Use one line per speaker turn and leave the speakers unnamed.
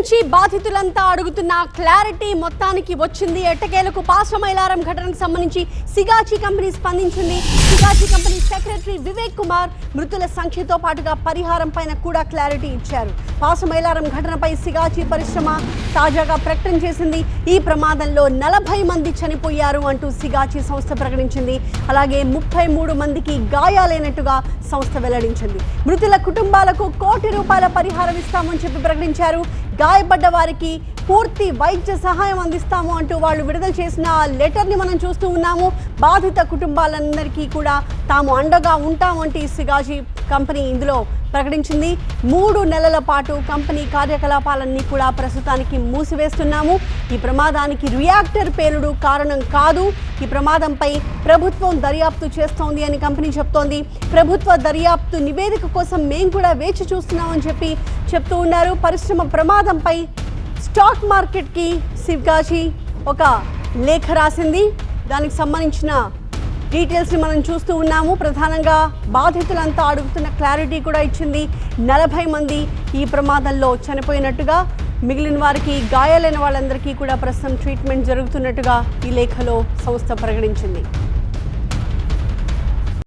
నుంచి బాధితులంతా అడుగుతున్న క్లారిటీ మొత్తానికి వచ్చింది. ఎట్టకేలకు పాసమైలారం ఘటనకు సంబంధించి సిగాచి కంపెనీ స్పందించింది. సిగాచి కంపెనీ సెక్రటరీ వివేక్ కుమార్ మృతుల సంఖ్యతో పాటుగా పరిహారం పైన కూడా క్లారిటీ ఇచ్చారు. పాసమైలారం ఘటనపై సిగాచి పరిశ్రమ తాజాగా ప్రకటన చేసింది. ఈ ప్రమాదంలో 40 మంది చనిపోయారు అంటూ సిగాచి సంస్థ ప్రకటించింది. అలాగే 33 మందికి గాయాలైనట్టుగా సంస్థ వెల్లడించింది. మృతుల కుటుంబాలకు ₹1 కోటి పరిహారం ఇస్తామని చెప్పి ప్రకటించారు. గాయపడ్డ వారికి పూర్తి వైద్య సహాయం అందిస్తాము అంటూ వాళ్ళు విడుదల చేసిన లెటర్ని మనం చూస్తూ ఉన్నాము. బాధిత కుటుంబాలందరికీ కూడా తాము అండగా ఉంటామంటూ సిగాచి కంపెనీ ఇందులో ప్రకటించింది. 3 నెలల పాటు కంపెనీ కార్యకలాపాలన్నీ కూడా ప్రస్తుతానికి మూసివేస్తున్నాము. ఈ ప్రమాదానికి రియాక్టర్ పేలుడు కారణం కాదు. ఈ ప్రమాదంపై ప్రభుత్వం దర్యాప్తు చేస్తోంది అని కంపెనీ చెప్తోంది. ప్రభుత్వ దర్యాప్తు నివేదిక కోసం మేము కూడా వేచి చూస్తున్నామని చెప్తూ ఉన్నారు. పరిశ్రమ ప్రమాదంపై స్టాక్ మార్కెట్కి సిగాచి ఒక లేఖ రాసింది. దానికి సంబంధించిన డీటెయిల్స్ని మనం చూస్తూ ఉన్నాము. ప్రధానంగా బాధితులంతా అడుగుతున్న క్లారిటీ కూడా ఇచ్చింది. 40 మంది ఈ ప్రమాదంలో చనిపోయినట్టుగా, మిగిలిన వారికి గాయాలైన వాళ్ళందరికీ కూడా ప్రస్తుతం ట్రీట్మెంట్ జరుగుతున్నట్టుగా ఈ లేఖలో సంస్థ ప్రకటించింది.